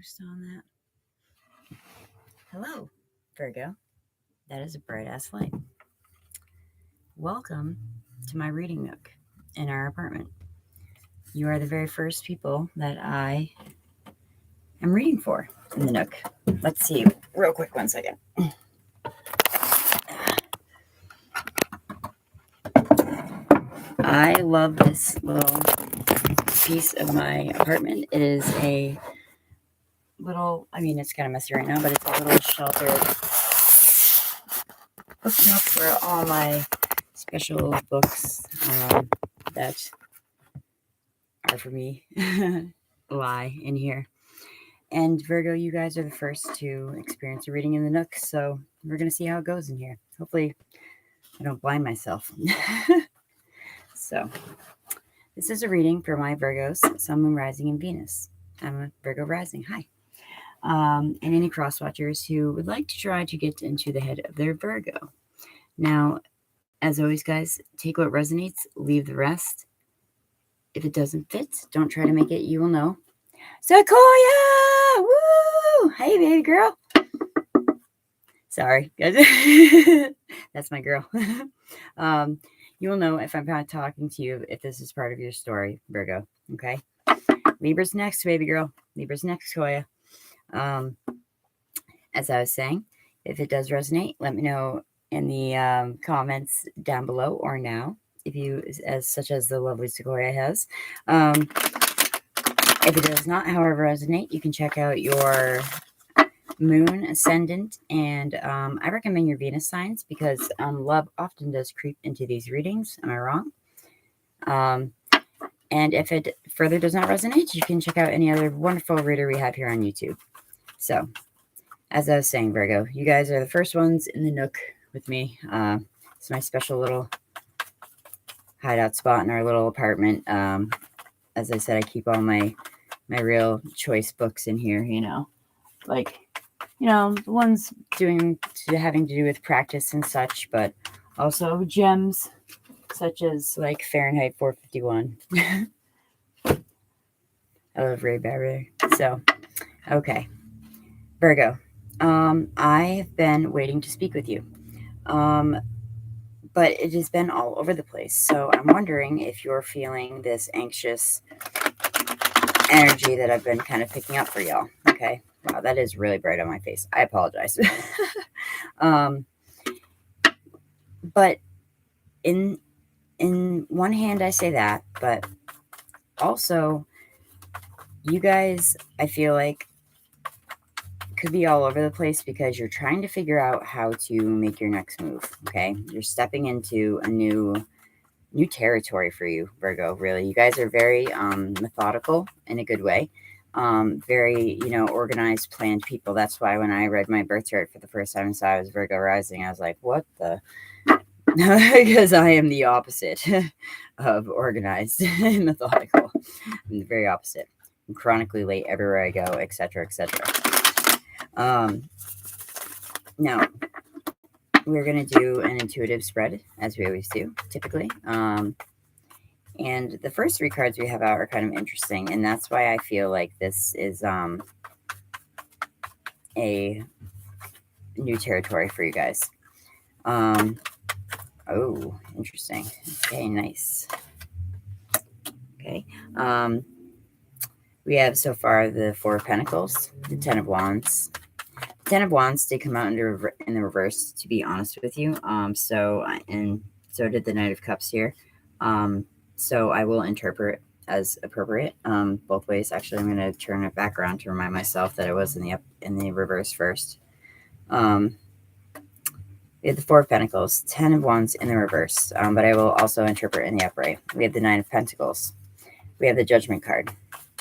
boost on that. Hello, Virgo. That is a bright ass light. Welcome to my reading nook in our apartment. You are the very first people that I am reading for in the nook. Let's see, real quick, 1 second. I love this little piece of my apartment. It is a little, it's kind of messy right now, but it's a little sheltered bookshelf for all my special books that are for me lie in here. And Virgo, you guys are the first to experience a reading in the nook, so we're going to see how it goes in here. Hopefully I don't blind myself. So this is a reading for my Virgos, Sun, Moon, Rising, and Venus. I'm a Virgo rising. Hi. And any cross watchers who would like to try to get into the head of their Virgo. Now, as always, guys, take what resonates, leave the rest. If it doesn't fit, don't try to make it. You will know. Sequoia! Woo! Hey, baby girl. Sorry, guys. That's my girl. You will know if I'm not talking to you, if this is part of your story, Virgo. Okay? Libra's next, baby girl. Libra's next, Sequoia. As I was saying, if it does resonate, let me know in the comments down below or now, if you, such as the lovely Sequoia has. If it does not, however, resonate, you can check out your moon, ascendant, and I recommend your Venus signs because love often does creep into these readings. Am I wrong? And if it further does not resonate, you can check out any other wonderful reader we have here on YouTube. So, as I was saying, Virgo, you guys are the first ones in the nook with me. It's my special little hideout spot in our little apartment. As I said, I keep all my real choice books in here, like, the ones having to do with practice and such, but also gems such as like Fahrenheit 451. I love Ray Bradbury. So, okay, Virgo, I have been waiting to speak with you, but it has been all over the place. So I'm wondering if you're feeling this anxious energy that I've been kind of picking up for y'all. Okay. Wow, that is really bright on my face. I apologize. But in one hand, I say that, but also you guys, I feel like, could be all over the place because you're trying to figure out how to make your next move. Okay. You're stepping into a new territory for you, Virgo. Really, you guys are very methodical in a good way. Very, organized, planned people. That's why when I read my birth chart for the first time and saw I was Virgo rising, I was like, what the? Because I am the opposite of organized and methodical. I'm the very opposite. I'm chronically late everywhere I go, etc., etc. Now, we're going to do an intuitive spread, as we always do, typically. And the first 3 cards we have out are kind of interesting, and that's why I feel like this is a new territory for you guys. Oh, interesting. Okay, nice. Okay. We have so far the 4 of Pentacles, the 10 of Wands. The 10 of Wands did come out in the reverse, to be honest with you. So did the Knight of Cups here. So I will interpret as appropriate, both ways. Actually, I'm going to turn it back around to remind myself that I was in the reverse first. We have the 4 of Pentacles, 10 of Wands in the reverse, but I will also interpret in the upright. We have the 9 of Pentacles. We have the Judgment card.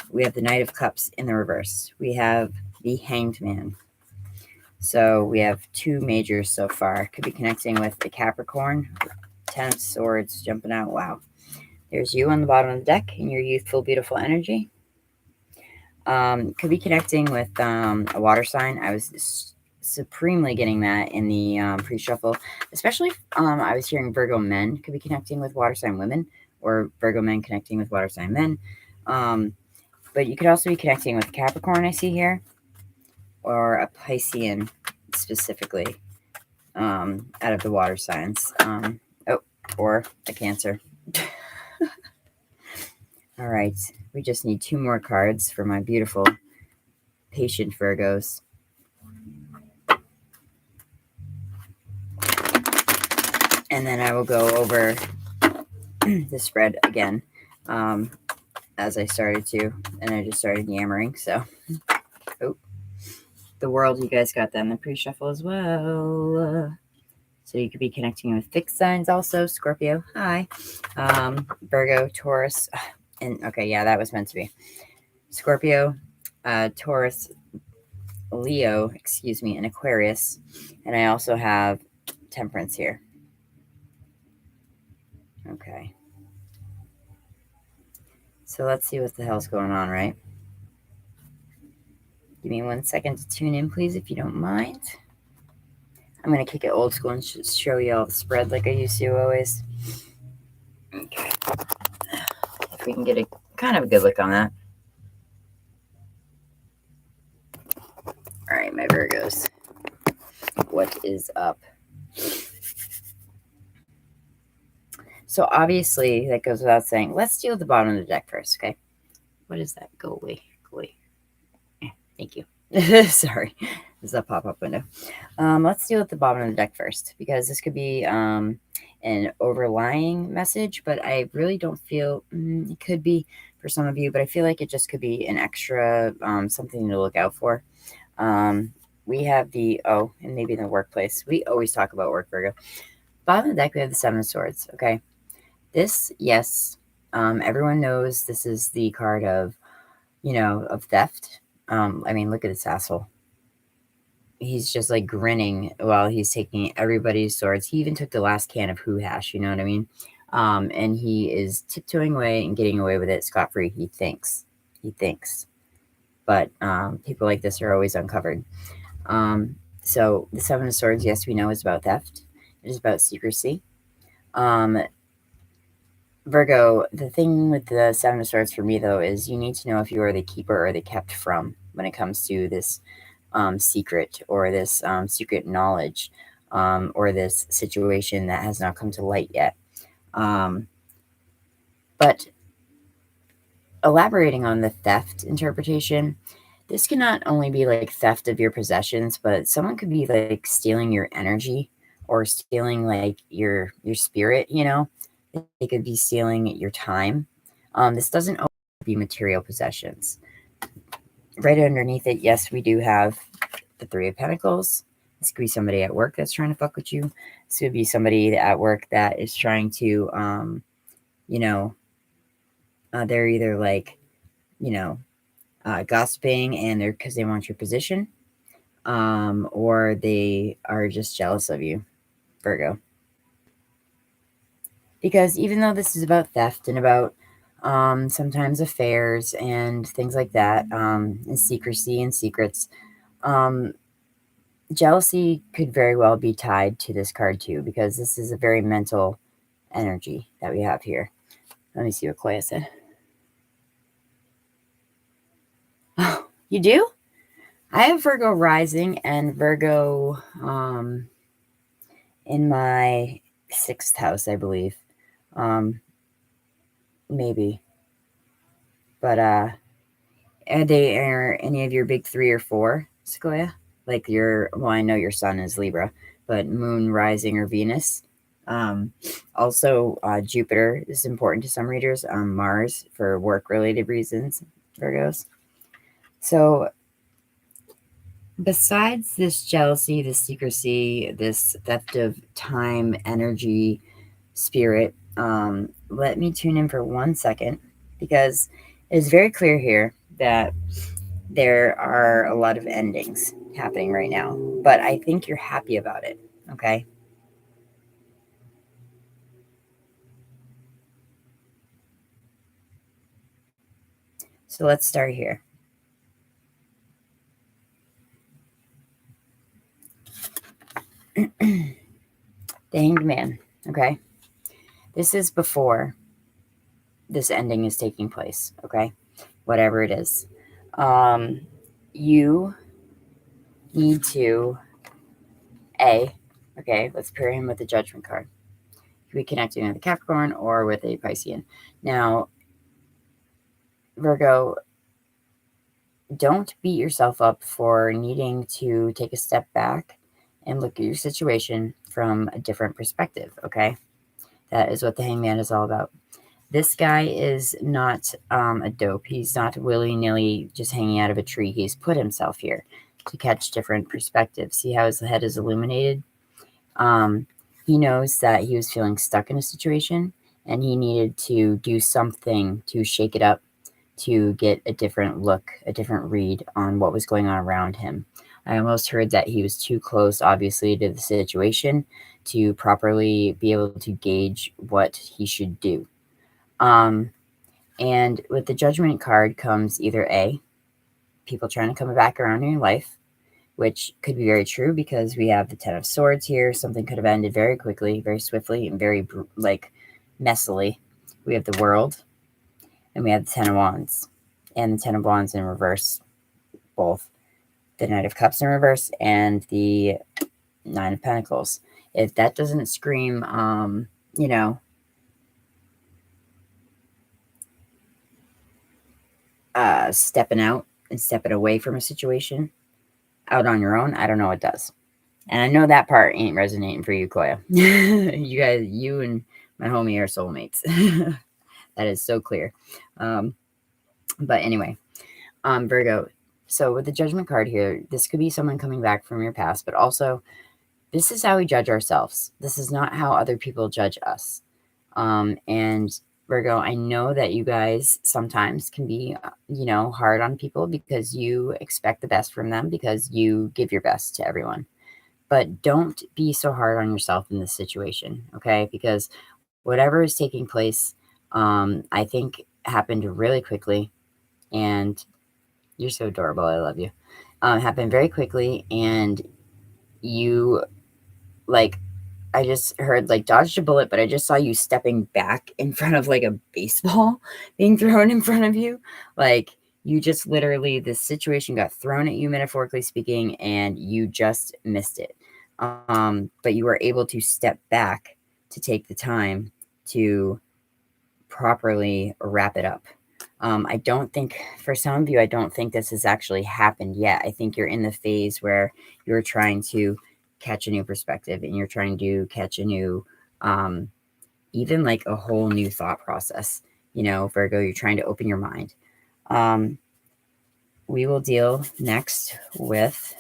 We have the Knight of Cups in the reverse. We have the Hanged Man. So we have 2 majors so far. Could be connecting with the Capricorn, 10 of Swords jumping out. Wow. There's you on the bottom of the deck in your youthful, beautiful energy. Could be connecting with a water sign. I was supremely getting that in the pre-shuffle. Especially, I was hearing Virgo men could be connecting with water sign women, or Virgo men connecting with water sign men. But you could also be connecting with Capricorn, I see here. or a Piscean specifically, out of the water signs. Or a Cancer. All right, we just need 2 more cards for my beautiful patient Virgos. And then I will go over the spread again, as I started to, and I just started yammering. So, the world, you guys got them the pre-shuffle as well. So you could be connecting with fixed signs also. Scorpio, hi. Virgo, Taurus, and okay, yeah, that was meant to be. Scorpio, Taurus, Leo, excuse me, and Aquarius. And I also have Temperance here. Okay. So let's see what the hell's going on, right? Give me 1 second to tune in, please, if you don't mind. I'm going to kick it old school and show you all the spread like I used to always. Okay. If we can get a kind of a good look on that. All right, my Virgos. What is up? So obviously, that goes without saying. Let's deal with the bottom of the deck first, okay? What is that? Go away. Go away. Thank you. Sorry. This is a pop-up window. Let's deal with the bottom of the deck first, because this could be an overlying message, but I really don't feel it could be for some of you, but I feel like it just could be an extra something to look out for. We have and maybe in the workplace. We always talk about work, Virgo. Bottom of the deck, we have the Seven of Swords, okay? This, yes, everyone knows this is the card of, of theft. I mean, look at this asshole. He's just like grinning while he's taking everybody's swords. He even took the last can of Who Hash, you know what I mean? And he is tiptoeing away and getting away with it scot-free. He thinks. But people like this are always uncovered. So the Seven of Swords, yes, we know is about theft. It is about secrecy. Virgo, the thing with the Seven of Swords for me, though, is you need to know if you are the keeper or the kept from when it comes to this secret or this secret knowledge or this situation that has not come to light yet. But elaborating on the theft interpretation, this can not only be like theft of your possessions, but someone could be like stealing your energy or stealing like your spirit, They could be stealing your time. This doesn't always be material possessions. Right underneath it, yes, we do have the Three of Pentacles. This could be somebody at work that's trying to fuck with you. This could be somebody at work that is trying to, they're either like, gossiping and they're because they want your position, or they are just jealous of you, Virgo. Because even though this is about theft and about sometimes affairs and things like that, and secrecy and secrets, jealousy could very well be tied to this card too, because this is a very mental energy that we have here. Let me see what Koya said. Oh, you do? I have Virgo rising and Virgo in my 6th house, I believe. Maybe. But are any of your big 3 or 4, Sequoia? Like I know your sun is Libra, but moon, rising, or Venus. Also, Jupiter is important to some readers. Mars for work-related reasons, Virgos. So besides this jealousy, this secrecy, this theft of time, energy, spirit, let me tune in for 1 second, because it's very clear here that there are a lot of endings happening right now, but I think you're happy about it, okay? So let's start here. The Hanged Man, okay? This is before this ending is taking place, okay? Whatever it is. You need to, okay, let's pair him with the Judgment card. He could be connecting with a Capricorn or with a Piscean. Now, Virgo, don't beat yourself up for needing to take a step back and look at your situation from a different perspective, okay? That is what the Hangman is all about. This guy is not a dope. He's not willy-nilly just hanging out of a tree. He's put himself here to catch different perspectives. See how his head is illuminated? He knows that he was feeling stuck in a situation and he needed to do something to shake it up, to get a different look, a different read on what was going on around him. I almost heard that he was too close, obviously, to the situation to properly be able to gauge what he should do. And with the Judgment card comes either A, people trying to come back around in your life, which could be very true because we have the Ten of Swords here. Something could have ended very quickly, very swiftly, and very, messily. We have the World, and we have the Ten of Wands, and the Ten of Wands in reverse, both the Knight of Cups in reverse and the Nine of Pentacles. If that doesn't scream, stepping out and stepping away from a situation out on your own, I don't know what does. And I know that part ain't resonating for you, Koya. You and my homie are soulmates. That is so clear. But anyway, Virgo. So with the Judgment card here, this could be someone coming back from your past, but also this is how we judge ourselves. This is not how other people judge us. And Virgo, I know that you guys sometimes can be, hard on people because you expect the best from them because you give your best to everyone. But don't be so hard on yourself in this situation, okay? Because whatever is taking place, I think happened really quickly. And you're so adorable. I love you. Happened very quickly. And you, I just heard dodged a bullet, but I just saw you stepping back in front of a baseball being thrown in front of you. You just literally, this situation got thrown at you, metaphorically speaking, and you just missed it. But you were able to step back to take the time to properly wrap it up. I don't think, for some of you, I don't think this has actually happened yet. I think you're in the phase where you're trying to catch a new perspective and you're trying to catch a new, even a whole new thought process. Virgo, you're trying to open your mind. We will deal next with,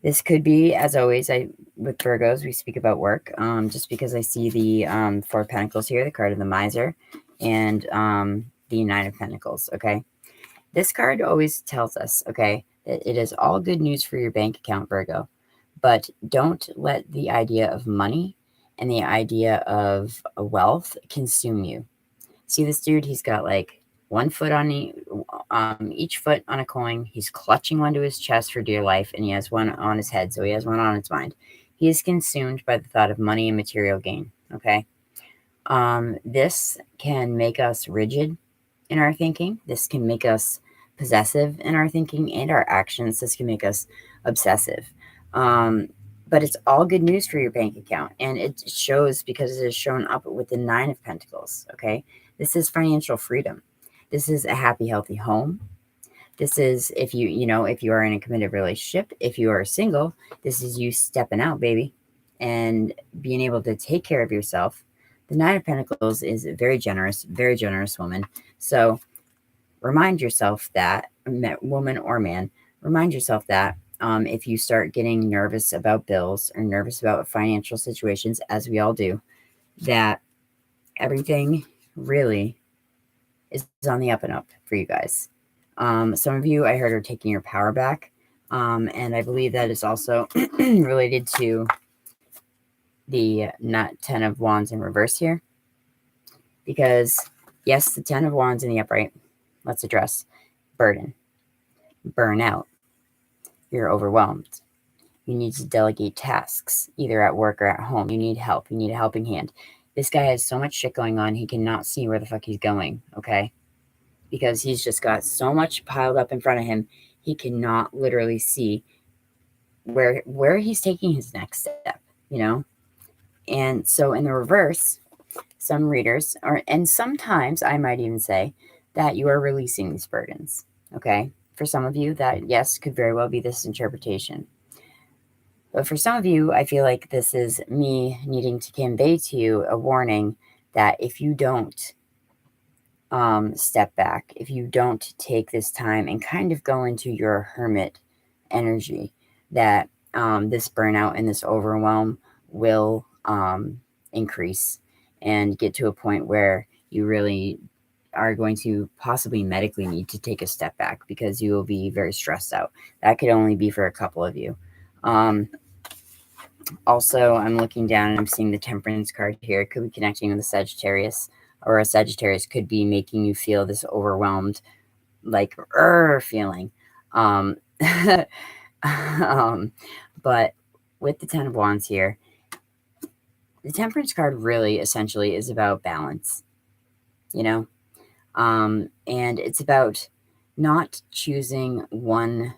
this could be, as always, with Virgos, we speak about work, just because I see the Four of Pentacles here, the card of the Miser, and the Nine of Pentacles, okay? This card always tells us, okay, that it is all good news for your bank account, Virgo, but don't let the idea of money and the idea of wealth consume you. See this dude? He's got one foot on each foot on a coin. He's clutching one to his chest for dear life, and he has one on his head, so he has one on his mind. He is consumed by the thought of money and material gain, okay? This can make us rigid in our thinking. This can make us possessive in our thinking and our actions. This can make us obsessive. But it's all good news for your bank account, and it shows because it is shown up with the Nine of Pentacles, okay? This is financial freedom. This is a happy, healthy home. This is, if you are in a committed relationship, if you are single, this is you stepping out, baby, and being able to take care of yourself. The Nine of Pentacles is a very generous woman. So remind yourself that, woman or man, remind yourself that if you start getting nervous about bills or nervous about financial situations, as we all do, that everything really is on the up and up for you guys. Some of you, I heard, are taking your power back. And I believe that is also related to the Ten of Wands in reverse here. Because, yes, the Ten of Wands in the upright, let's address burden, burnout. You're overwhelmed. You need to delegate tasks, either at work or at home. You need help. You need a helping hand. This guy has so much shit going on, he cannot see where the fuck he's going, okay? because he's just got so much piled up in front of him. He cannot literally see where he's taking his next step, you know? And so in the reverse, some readers are, and sometimes I might even say that you are releasing these burdens, okay? For some of you, that, yes, could very well be this interpretation. But for some of you, I feel like this is me needing to convey to you a warning that if you don't step back, if you don't take this time and kind of go into your hermit energy, that this burnout and this overwhelm will increase and get to a point where you really are going to possibly medically need to take a step back because you will be very stressed out. That could only be for a couple of you. Also, I'm looking down and I'm seeing the Temperance card here. It could be connecting with a Sagittarius, or a Sagittarius could be making you feel this overwhelmed, like, feeling. But with the Ten of Wands here, the Temperance card really essentially is about balance, you know? And it's about not choosing one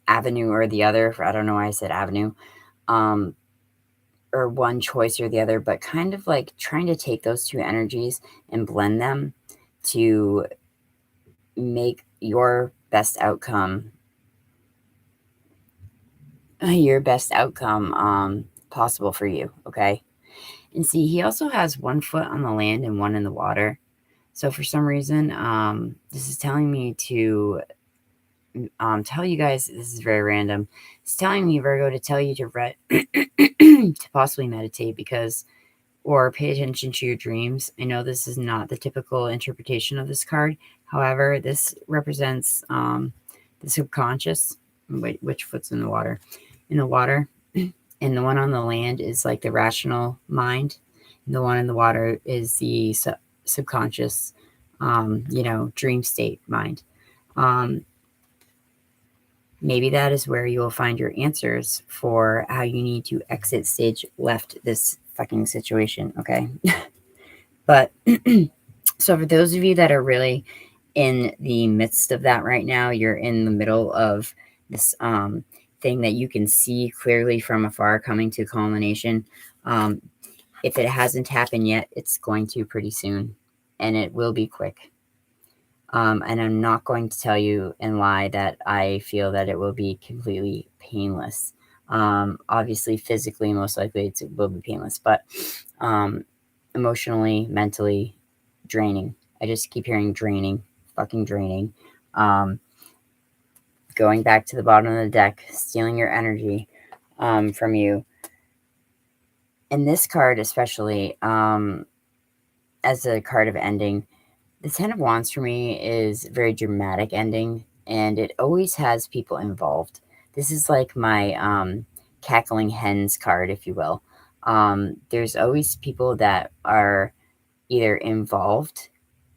avenue or the other. I don't know why I said avenue. Or one choice or the other, but kind of like trying to take those two energies and blend them to make your best outcome possible for you, okay? And see, he also has one foot on the land and one in the water. So for some reason, this is telling me to tell you guys, this is very random. It's telling me, Virgo, to tell you to to possibly meditate, because, or pay attention to your dreams. I know this is not the typical interpretation of this card. However, this represents the subconscious. Wait, which foot's in the water? In the water. And the one on the land is like the rational mind. And the one in the water is the subconscious, dream state mind. Maybe that is where you will find your answers for how you need to exit stage left this fucking situation, okay? But so for those of you that are really in the midst of that right now, you're in the middle of this thing that you can see clearly from afar coming to culmination. If it hasn't happened yet, it's going to pretty soon, and it will be quick. And I'm not going to tell you and lie that I feel that it will be completely painless. Obviously, physically, most likely it will be painless, but emotionally, mentally, draining. I just keep hearing draining, fucking draining. Going back to the bottom of the deck, stealing your energy from you. And this card, especially as a card of ending, the Ten of Wands for me is very dramatic ending, and it always has people involved. This is like my cackling hens card, if you will. There's always people that are either involved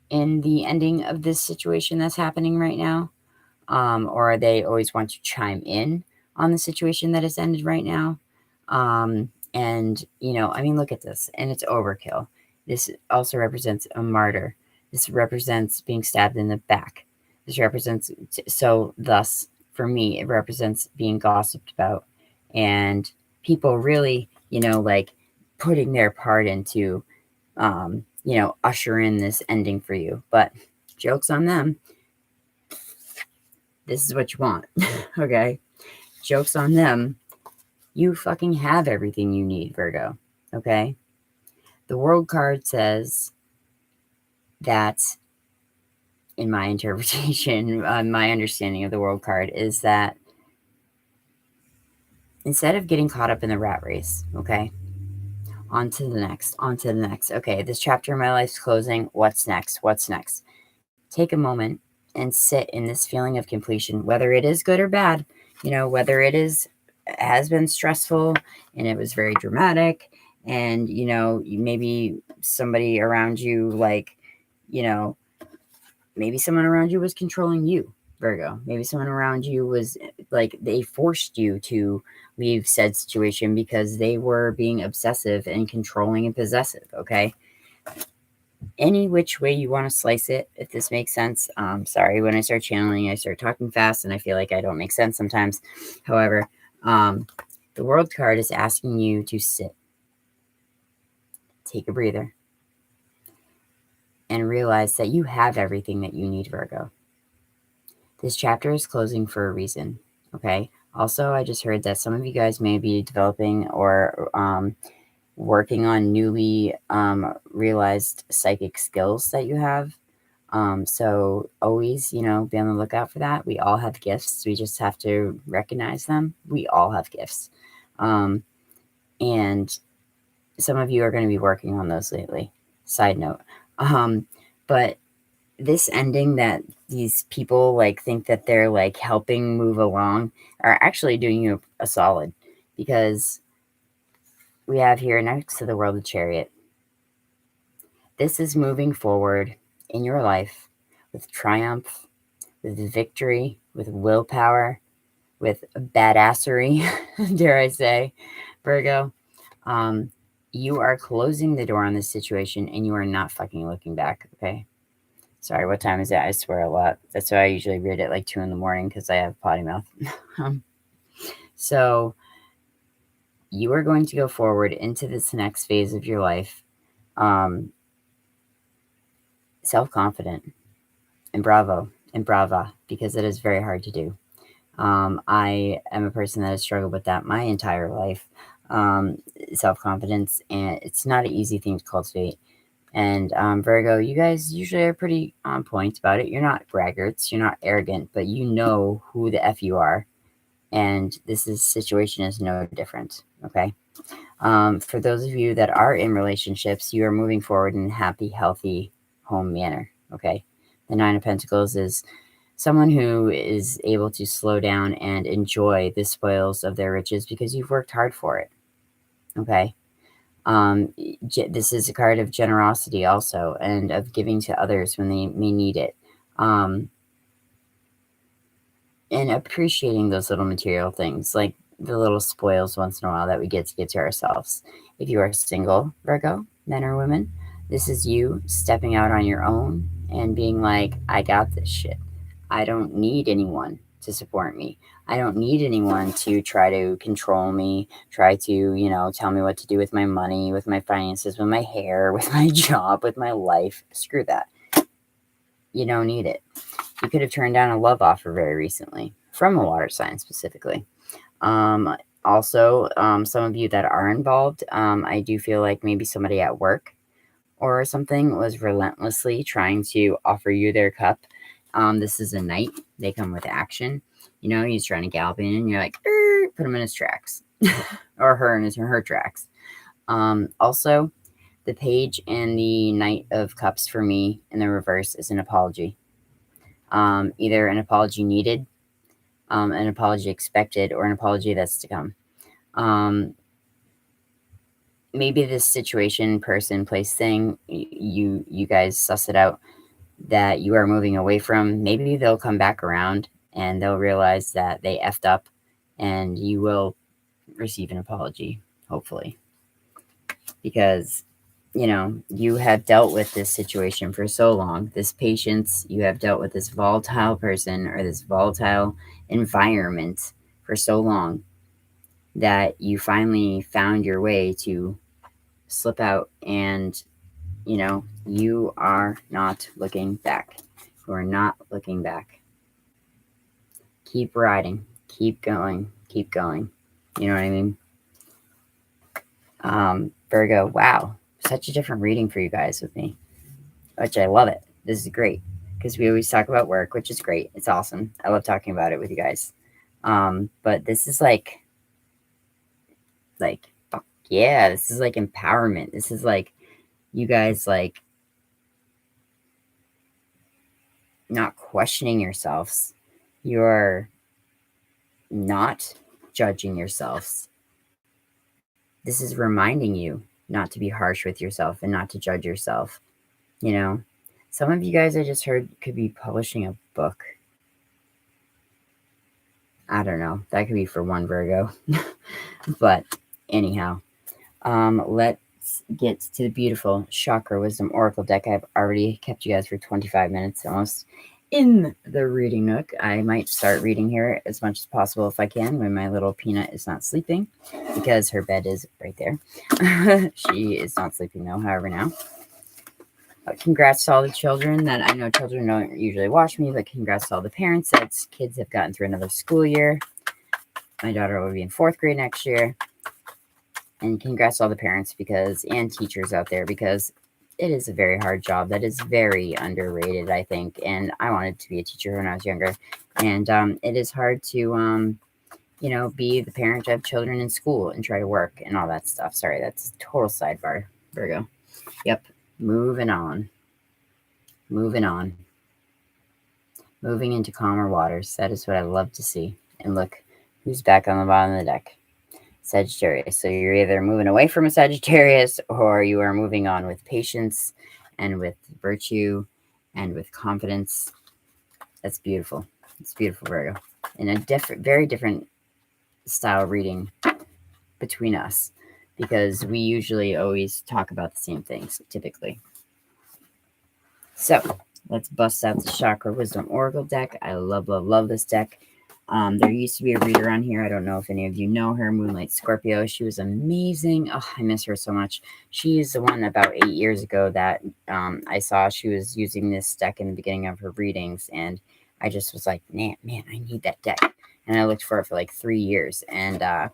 in the ending of this situation that's happening right now, or they always want to chime in on the situation that has ended right now. And, I mean, look at this, and it's overkill. This also represents a martyr. This represents being stabbed in the back. This represents, so thus, for me, it represents being gossiped about and people really, like putting their part into, usher in this ending for you. But joke's on them. This is what you want, okay? Joke's on them. You fucking have everything you need, Virgo, okay? The World card says that, in my interpretation, my understanding of the World card is that instead of getting caught up in the rat race, okay, on to the next. Okay, this chapter of my life's closing. What's next? Take a moment and sit in this feeling of completion, whether it is good or bad, whether it has been stressful and it was very dramatic, and maybe somebody around you, like, maybe someone around you was controlling you, Virgo. Maybe someone around you was like, they forced you to leave said situation because they were being obsessive and controlling and possessive, okay? any which way you want to slice it, if this makes sense. Sorry, when I start channeling, I start talking fast, and I feel like I don't make sense sometimes. However, the World card is asking you to sit, take a breather, and realize that you have everything that you need, Virgo. This chapter is closing for a reason, okay? Also, I just heard that some of you guys may be developing or working on newly realized psychic skills that you have. So always, be on the lookout for that. We all have gifts. We just have to recognize them. We all have gifts. And some of you are going to be working on those lately. Side note. But this ending that these people like think that they're like helping move along are actually doing you a solid, because we have here next to the World of Chariot. This is moving forward in your life with triumph, with victory, with willpower, with badassery, dare I say, Virgo. You are closing the door on this situation, and you are not fucking looking back, okay? Sorry, what time is it? I swear a lot. That's why I usually read it like 2 in the morning, because I have potty mouth. So you are going to go forward into this next phase of your life, self-confident and bravo and brava, because it is very hard to do. I am a person that has struggled with that my entire life, self-confidence, and it's not an easy thing to cultivate. And Virgo, you guys usually are pretty on point about it. You're not braggarts, you're not arrogant, but you know who the F you are. And situation is no different, okay? For those of you that are in relationships, you are moving forward in a happy, healthy home manner, okay? The Nine of Pentacles is someone who is able to slow down and enjoy the spoils of their riches because you've worked hard for it, okay? This is a card of generosity also, and of giving to others when they may need it. And appreciating those little material things, like the little spoils once in a while that we get to ourselves. If you are single, Virgo, men or women, this is you stepping out on your own and being like, I got this shit. I don't need anyone to support me. I don't need anyone to try to control me, try to, tell me what to do with my money, with my finances, with my hair, with my job, with my life. Screw that. You don't need it. You could have turned down a love offer very recently from a water sign specifically. Also, some of you that are involved, I do feel like maybe somebody at work or something was relentlessly trying to offer you their cup. This is a knight. They come with action. He's trying to gallop in, and you're like, put him in his tracks. Or her in her tracks. Also, the page and the Knight of Cups for me in the reverse is an apology. Either an apology needed, an apology expected, or an apology that's to come. Maybe this situation, person, place, thing, you guys suss it out, that you are moving away from. Maybe they'll come back around and they'll realize that they effed up, and you will receive an apology, hopefully. Because you have dealt with this situation for so long, this patience, you have dealt with this volatile person or this volatile environment for so long, that you finally found your way to slip out, and you are not looking back. You are not looking back. Keep riding, keep going, keep going. You know what I mean? Virgo, wow, such a different reading for you guys with me, which I love it. This is great, because we always talk about work, which is great. It's awesome. I love talking about it with you guys. But this is like, fuck yeah, this is like empowerment. This is like you guys like not questioning yourselves. You're not judging yourselves. This is reminding you not to be harsh with yourself and not to judge yourself. Some of you guys, I just heard, could be publishing a book. I don't know. That could be for one Virgo. But anyhow, let's let's get to the beautiful Chakra Wisdom Oracle deck. I've already kept you guys for 25 minutes almost in the reading nook. I might start reading here as much as possible if I can when my little peanut is not sleeping, because her bed is right there. She is not sleeping though, however, now. Congrats to all the children that I know children don't usually watch me, but congrats to all the parents that kids have gotten through another school year. My daughter will be in 4th grade next year. And congrats to all the parents and teachers out there, because it is a very hard job that is very underrated, I think. And I wanted to be a teacher when I was younger. And it is hard to, be the parent of children in school and try to work and all that stuff. Sorry, that's a total sidebar, Virgo. Yep. Moving on. Moving into calmer waters. That is what I love to see. And look, who's back on the bottom of the deck? Sagittarius. So you're either moving away from a Sagittarius, or you are moving on with patience and with virtue and with confidence. That's beautiful. It's beautiful, Virgo. In a very different style reading between us, because we usually always talk about the same things, typically. So let's bust out the Chakra Wisdom Oracle deck. I love, love, love this deck. There used to be a reader on here. I don't know if any of you know her, Moonlight Scorpio. She was amazing. Oh, I miss her so much. She's the one about 8 years ago that I saw she was using this deck in the beginning of her readings. And I just was like, man, I need that deck. And I looked for it for like 3 years. And I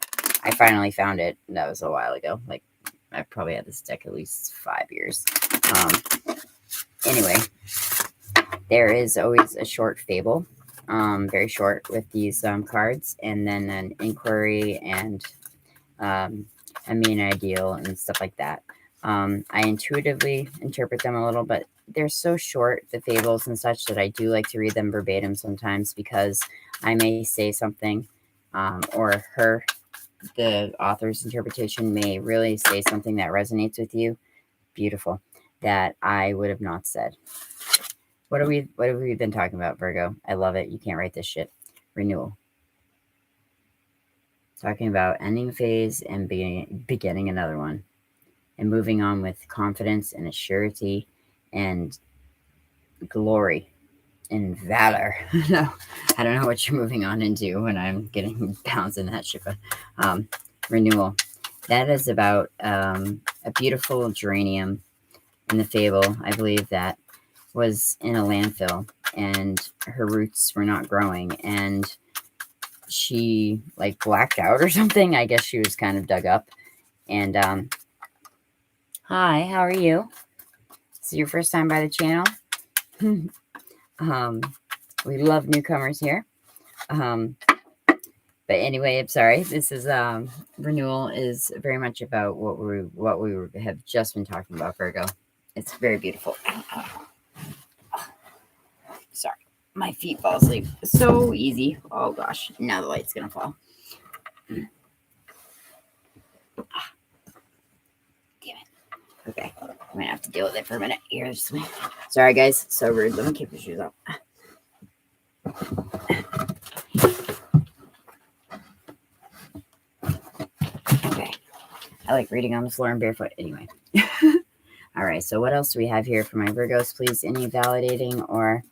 finally found it. That was a while ago. Like, I probably had this deck at least 5 years. Anyway, there is always a short fable, very short, with these cards, and then an inquiry and a main ideal and stuff like that. I intuitively interpret them a little, but they're so short, the fables and such, that I do like to read them verbatim sometimes, because I may say something, or the author's interpretation may really say something that resonates with you. Beautiful. That I would have not said. What have we been talking about, Virgo? I love it. You can't write this shit. Renewal. Talking about ending a phase and beginning another one. And moving on with confidence and assurity and glory and valor. No, I don't know what you're moving on into when I'm getting bouncing that shit. But renewal. That is about a beautiful geranium in the fable, I believe, that was in a landfill, and her roots were not growing, and she like blacked out or something. I guess she was kind of dug up. And hi, how are you? This is your first time by the channel. We love newcomers here. But anyway, I'm sorry. This is renewal is very much about what we have just been talking about, Virgo. It's very beautiful. Sorry, my feet fall asleep so easy. Oh gosh, now the light's gonna fall. Damn it. Okay, I'm gonna have to deal with it for a minute. Here's me. Sorry guys, so rude. Let me keep the shoes off. Okay, I like reading on the floor and barefoot anyway. All right, so what else do we have here for my Virgos, please? Any validating or...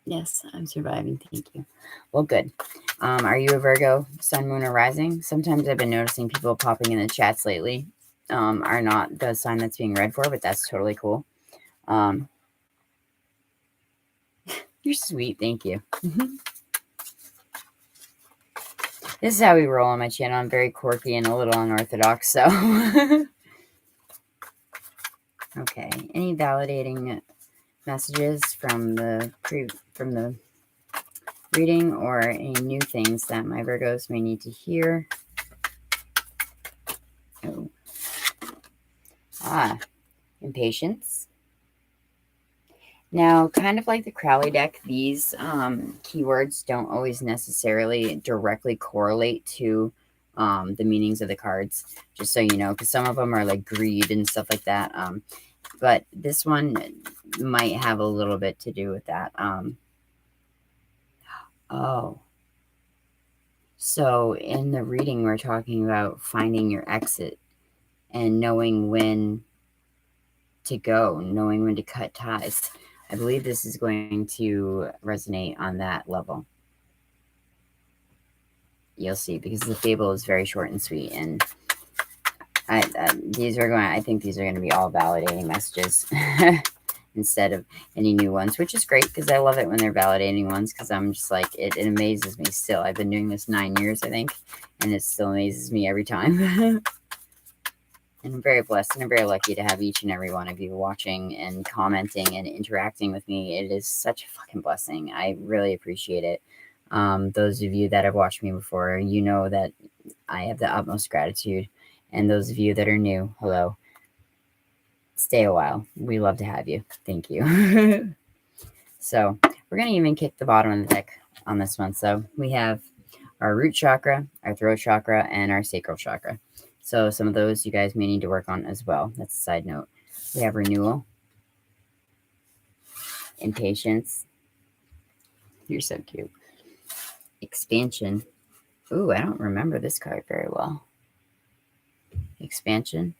Yes, I'm surviving. Thank you. Well, good. Are you a Virgo, sun, moon, or rising? Sometimes I've been noticing people popping in the chats lately are not the sign that's being read for, but that's totally cool. You're sweet. Thank you. This is how we roll on my channel. I'm very quirky and a little unorthodox, so... Okay. Any validating messages from the reading, or any new things that my Virgos may need to hear? Oh. Impatience. Now, kind of like the Crowley deck, these keywords don't always necessarily directly correlate to the meanings of the cards, just so you know, because some of them are like greed and stuff like that. But this one might have a little bit to do with that. Oh. So in the reading, we're talking about finding your exit and knowing when to go, knowing when to cut ties. I believe this is going to resonate on that level. You'll see, because the fable is very short and sweet, and I think these are going to be all validating messages instead of any new ones, which is great because I love it when they're validating ones, because I'm just like, it amazes me still. I've been doing this 9 years, I think, and it still amazes me every time. And I'm very blessed and I'm very lucky to have each and every one of you watching and commenting and interacting with me. It is such a fucking blessing. I really appreciate it. Those of you that have watched me before, you know that I have the utmost gratitude. And those of you that are new, hello. Stay a while. We love to have you. Thank you. So we're going to even kick the bottom of the deck on this one. So we have our root chakra, our throat chakra, and our sacral chakra. So some of those you guys may need to work on as well. That's a side note. We have renewal, impatience. You're so cute. Expansion. Ooh, I don't remember this card very well. Expansion.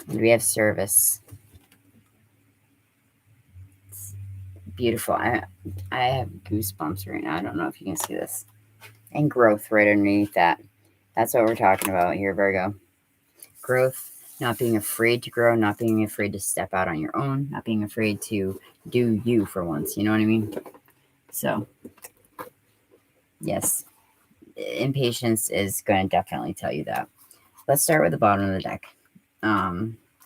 And we have service. It's beautiful. I have goosebumps right now. I don't know if you can see this. And growth right underneath that. That's what we're talking about here, Virgo. Growth, not being afraid to grow, not being afraid to step out on your own, not being afraid to do you for once. You know what I mean? So, yes, impatience is going to definitely tell you that. Let's start with the bottom of the deck.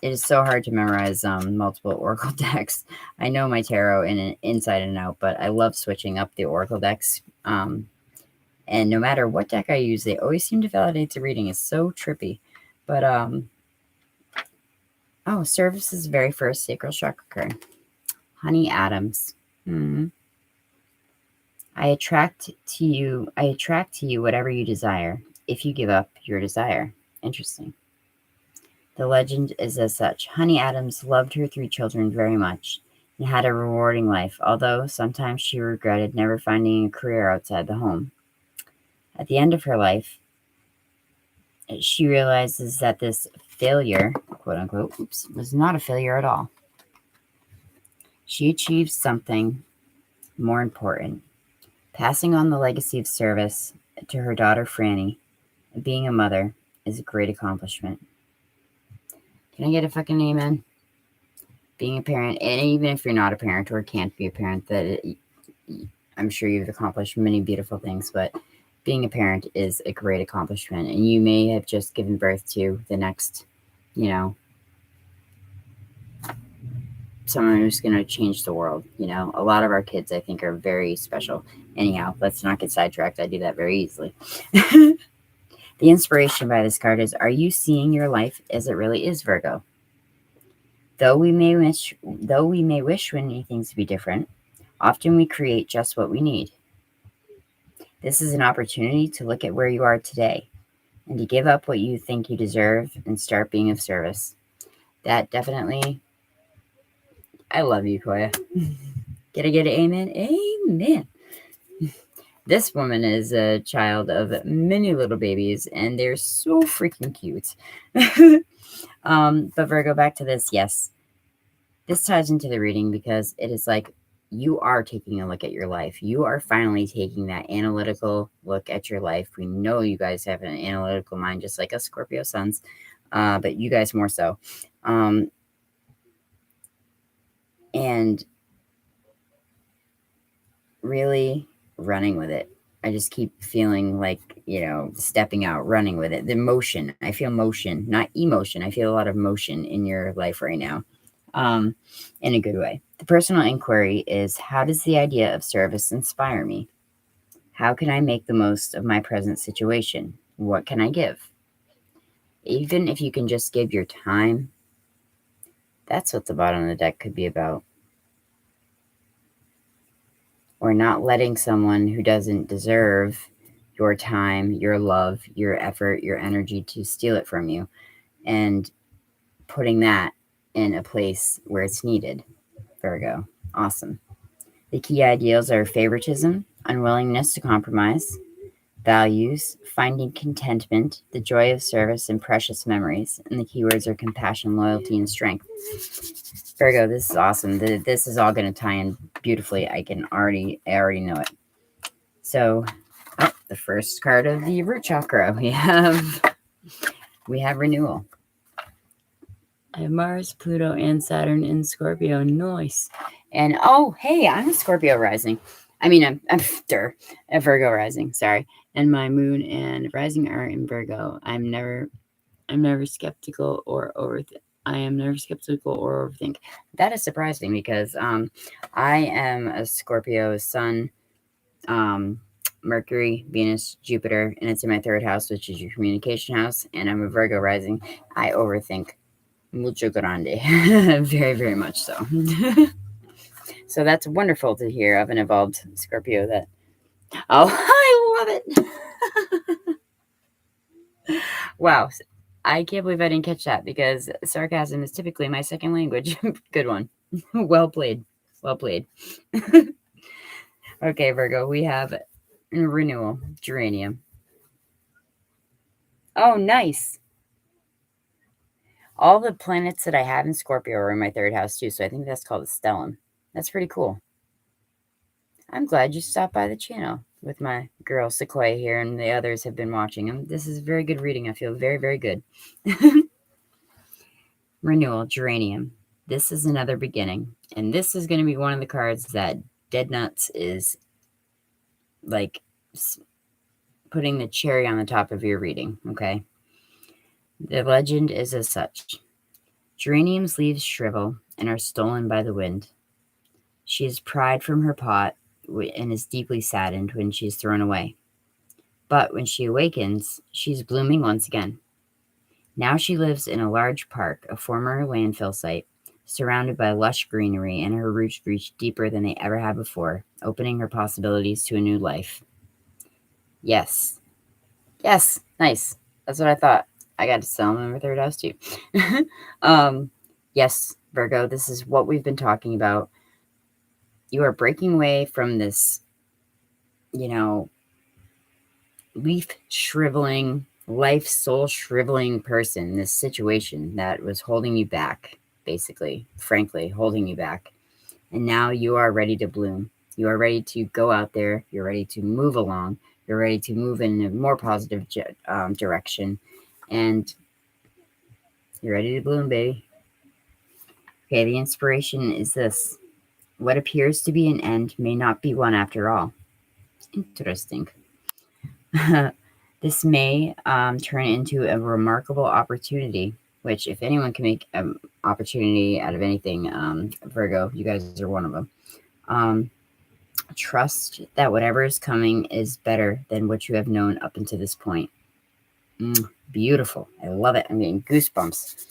It is so hard to memorize multiple oracle decks. I know my tarot inside and out, but I love switching up the oracle decks. And no matter what deck I use, they always seem to validate the reading. It's so trippy. But, oh, service is the very first sacral chakra card. Honey Adams. I attract to you whatever you desire, if you give up your desire. Interesting. The legend is as such. Honey Adams loved her 3 children very much and had a rewarding life, although sometimes she regretted never finding a career outside the home. At the end of her life, she realizes that this failure, quote unquote, was not a failure at all. She achieved something more important, passing on the legacy of service to her daughter Franny. Being a mother is a great accomplishment. Can I get a fucking amen? Being a parent, and even if you're not a parent or can't be a parent, I'm sure you've accomplished many beautiful things, but being a parent is a great accomplishment, and you may have just given birth to the next, someone who's going to change the world. A lot of our kids, I think, are very special. Anyhow, let's not get sidetracked. I do that very easily. The inspiration by this card is, are you seeing your life as it really is, Virgo? Though we may wish many things to be different, often we create just what we need. This is an opportunity to look at where you are today and to give up what you think you deserve and start being of service. That definitely, I love you, Koya. Can I get an amen? Amen. This woman is a child of many little babies, and they're so freaking cute. But Virgo, back to this. Yes, this ties into the reading because it is like you are taking a look at your life. You are finally taking that analytical look at your life. We know you guys have an analytical mind, just like us Scorpio suns, but you guys more so. And really running with it. I just keep feeling like, stepping out, running with it. The motion. I feel motion, not emotion. I feel a lot of motion in your life right now, in a good way. The personal inquiry is, how does the idea of service inspire me? How can I make the most of my present situation? What can I give? Even if you can just give your time, that's what the bottom of the deck could be about. Or not letting someone who doesn't deserve your time, your love, your effort, your energy to steal it from you, and putting that in a place where it's needed. Virgo. Awesome. The key ideals are favoritism, unwillingness to compromise, Values, finding contentment, the joy of service, and precious memories. And the keywords are compassion, loyalty, and strength. Virgo, this is awesome. This is all going to tie in beautifully. I already know it. So, the first card of the root chakra, we have renewal. I have Mars, Pluto, and Saturn in Scorpio. Nice. And oh, hey, I'm a Scorpio rising. I mean, I'm a Virgo rising. Sorry. And my moon and rising are in Virgo. I'm never skeptical or overthink. I am never skeptical or overthink. That is surprising because I am a Scorpio sun, Mercury, Venus, Jupiter, and it's in my 3rd house, which is your communication house. And I'm a Virgo rising. I overthink mucho grande, very, very much so. So that's wonderful to hear of an evolved Scorpio. That I love it. Wow. I can't believe I didn't catch that because sarcasm is typically my 2nd language. Good one. Well played. Well played. Okay, Virgo, we have renewal, geranium. Oh, nice. All the planets that I have in Scorpio are in my 3rd house too, so I think that's called a stellium. That's pretty cool. I'm glad you stopped by the channel with my girl Sequoia here, and the others have been watching them. This is very good reading. I feel very, very good. Renewal, geranium. This is another beginning. And this is going to be one of the cards that Dead Nuts is like putting the cherry on the top of your reading, okay? The legend is as such. Geranium's leaves shrivel and are stolen by the wind. She is pried from her pot and is deeply saddened when she is thrown away. But when she awakens, she's blooming once again. Now she lives in a large park, a former landfill site, surrounded by lush greenery, and her roots reach deeper than they ever had before, opening her possibilities to a new life. Yes. Yes. Nice. That's what I thought. I got to sell them in my 3rd house too. Yes, Virgo, this is what we've been talking about. You are breaking away from this, leaf shriveling, life soul shriveling person, this situation that was holding you back, basically, frankly, holding you back. And now you are ready to bloom. You are ready to go out there. You're ready to move along. You're ready to move in a more positive direction. And you're ready to bloom, baby. Okay, the inspiration is this. What appears to be an end may not be one after all. Interesting. This may turn into a remarkable opportunity, which if anyone can make an opportunity out of anything, Virgo, you guys are one of them. Trust that whatever is coming is better than what you have known up until this point. Beautiful. I love it. I'm getting goosebumps.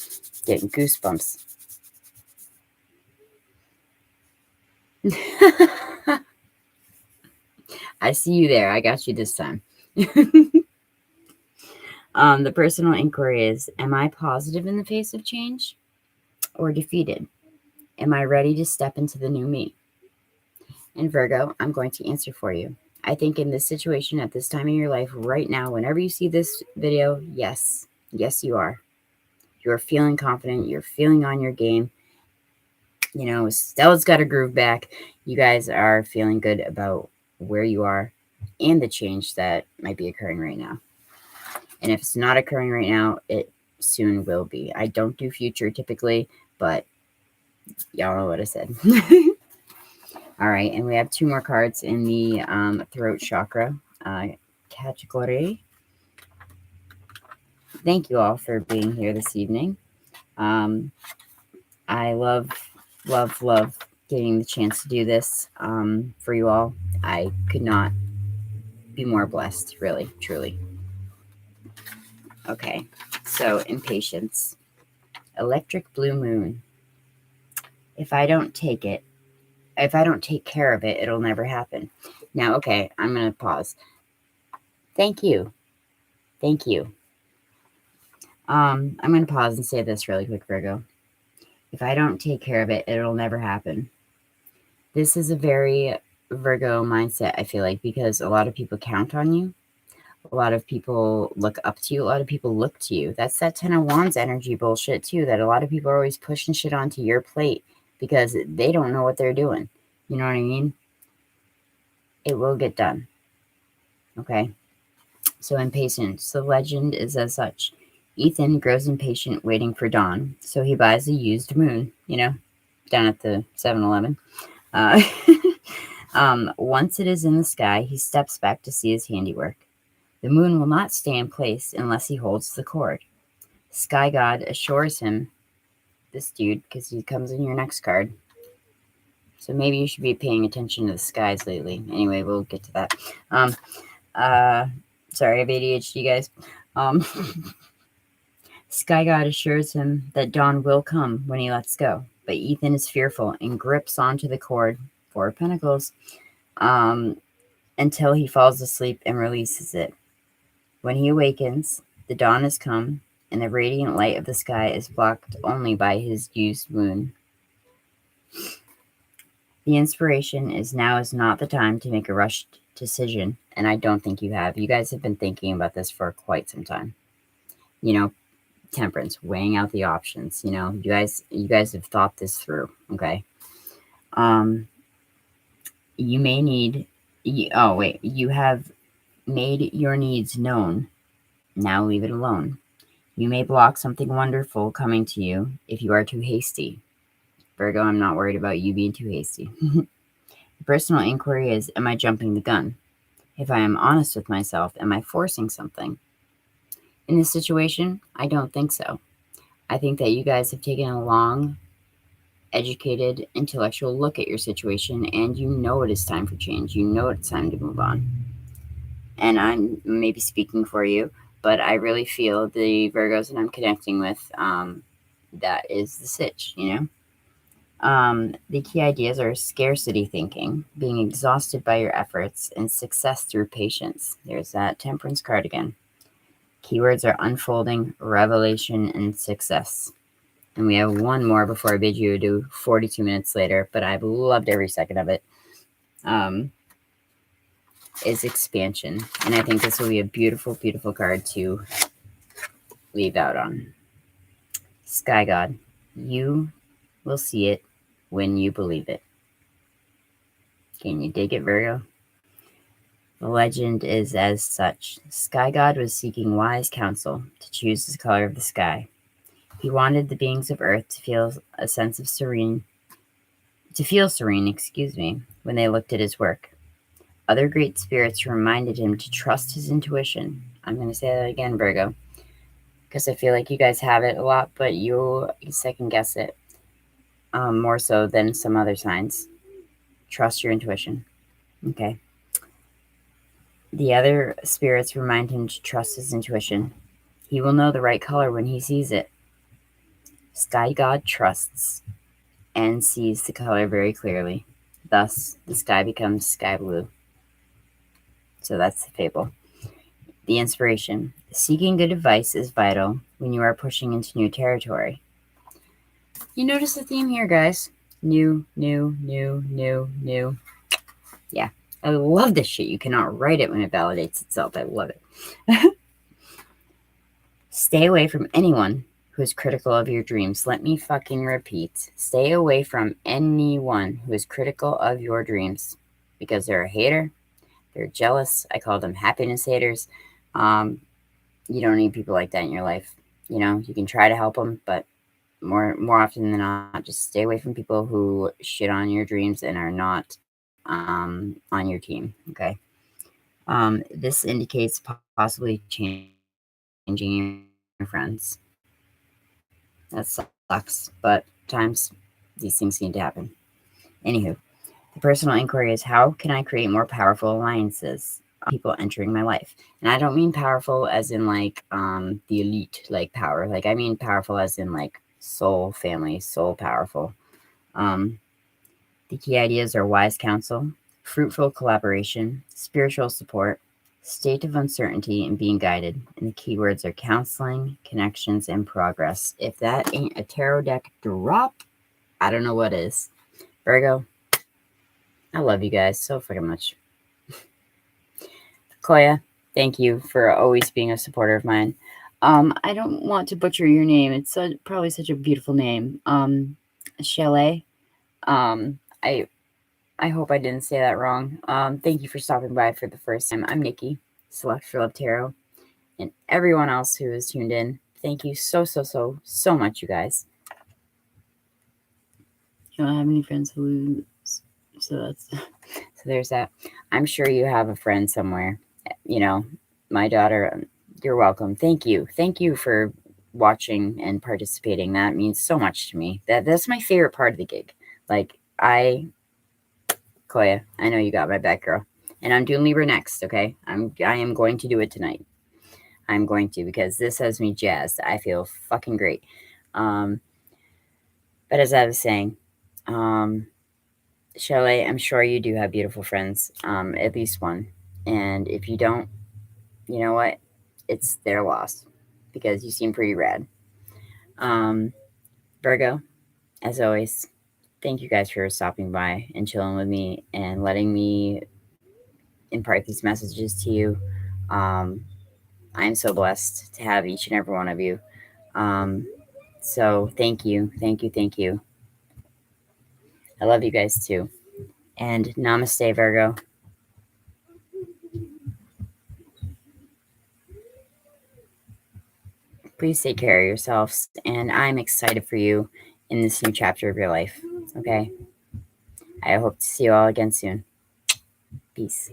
I see you there. I got you this time. The personal inquiry is, am I positive in the face of change or defeated? Am I ready to step into the new me? And Virgo, I'm going to answer for you. I think in this situation at this time in your life right now, whenever you see this video, yes, you are. You're feeling confident. You're feeling on your game. Stella's got her groove back. You guys are feeling good about where you are and the change that might be occurring right now. And if it's not occurring right now, it soon will be. I don't do future typically, but y'all know what I said. All right, and we have 2 more cards in the throat chakra category. Thank you all for being here this evening. I love getting the chance to do this for you all. I could not be more blessed, really, truly. Okay, so impatience. Electric blue moon. If I don't take care of it, it'll never happen. Now, okay, I'm going to pause. Thank you. I'm going to pause and say this really quick, Virgo. If I don't take care of it, it'll never happen. This is a very Virgo mindset, I feel like, because a lot of people count on you. A lot of people look up to you. A lot of people look to you. That's that 10 of Wands energy bullshit too, that a lot of people are always pushing shit onto your plate because they don't know what they're doing. You know what I mean? It will get done. Okay? So impatience. The legend is as such. Ethan grows impatient waiting for dawn, so he buys a used moon, down at the 7-Eleven. Once it is in the sky, he steps back to see his handiwork. The moon will not stay in place unless he holds the cord. Sky God assures him, this dude, because he comes in your next card. So maybe you should be paying attention to the skies lately. Anyway, we'll get to that. Sorry, I have ADHD, guys. Sky God assures him that dawn will come when he lets go, but Ethan is fearful and grips onto the cord, Four of Pentacles, until he falls asleep and releases it. When he awakens, the dawn has come, and the radiant light of the sky is blocked only by his used moon. The inspiration is now is not the time to make a rushed decision, and I don't think you have. You guys have been thinking about this for quite some time. Temperance, weighing out the options. You guys have thought this through. Okay. You may need. You have made your needs known. Now leave it alone. You may block something wonderful coming to you if you are too hasty. Virgo, I'm not worried about you being too hasty. The personal inquiry is, am I jumping the gun? If I am honest with myself, am I forcing something? In this situation, I don't think so. I think that you guys have taken a long, educated, intellectual look at your situation, and you know it is time for change. You know it's time to move on. And I'm maybe speaking for you, but I really feel the Virgos that I'm connecting with, that is the sitch, The key ideas are scarcity thinking, being exhausted by your efforts, and success through patience. There's that Temperance card again. Keywords are unfolding, revelation, and success. And we have one more before I bid you adieu, 42 minutes later, but I've loved every second of it. Is expansion. And I think this will be a beautiful, beautiful card to leave out on. Sky God, you will see it when you believe it. Can you dig it, Virgo? The legend is as such. Sky God was seeking wise counsel to choose the color of the sky. He wanted the beings of Earth to feel a sense of serene, when they looked at his work. Other great spirits reminded him to trust his intuition. I'm going to say that again, Virgo, because I feel like you guys have it a lot, but you second guess it more so than some other signs. Trust your intuition. Okay. The other spirits remind him to trust his intuition. He will know the right color when he sees it. Sky God trusts and sees the color very clearly. Thus, the sky becomes sky blue. So that's the fable. The inspiration. Seeking good advice is vital when you are pushing into new territory. You notice the theme here, guys. New. Yeah, I love this shit. You cannot write it when it validates itself. I love it. Stay away from anyone who is critical of your dreams. Let me fucking repeat. Stay away from anyone who is critical of your dreams because they're a hater. They're jealous. I call them happiness haters. You don't need people like that in your life. You can try to help them, but more often than not, just stay away from people who shit on your dreams and are not on your team. Okay. This indicates possibly changing your friends. That sucks, but times these things need to happen. Anywho, the personal inquiry is, how can I create more powerful alliances? People entering my life. And I don't mean powerful as in like the elite like power. Like I mean powerful as in like soul family, soul powerful. The key ideas are wise counsel, fruitful collaboration, spiritual support, state of uncertainty, and being guided. And the keywords are counseling, connections, and progress. If that ain't a tarot deck drop, I don't know what is. Virgo, I love you guys so fucking much. Koya, thank you for always being a supporter of mine. I don't want to butcher your name. It's probably such a beautiful name. Chalet. I hope I didn't say that wrong. Thank you for stopping by for the first time. I'm Niki, Select for Love Tarot, and everyone else who has tuned in. Thank you so much, you guys. You don't have any friends who lose, so there's that. I'm sure you have a friend somewhere. You know, my daughter. You're welcome. Thank you for watching and participating. That means so much to me. That's my favorite part of the gig. Like Koya, I know you got my back, girl. And I'm doing Libra next, okay? I am going to do it tonight. I'm going to, because this has me jazzed. I feel fucking great. But as I was saying, Shelley, I'm sure you do have beautiful friends, at least one. And if you don't, you know what? It's their loss, because you seem pretty rad. Virgo, as always, thank you guys for stopping by and chilling with me and letting me impart these messages to you. I'm so blessed to have each and every one of you. So thank you. I love you guys too. And namaste, Virgo. Please take care of yourselves. And I'm excited for you in this new chapter of your life. Okay. I hope to see you all again soon. Peace.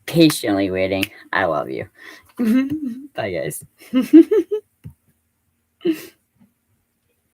Patiently waiting. I love you. Bye, guys.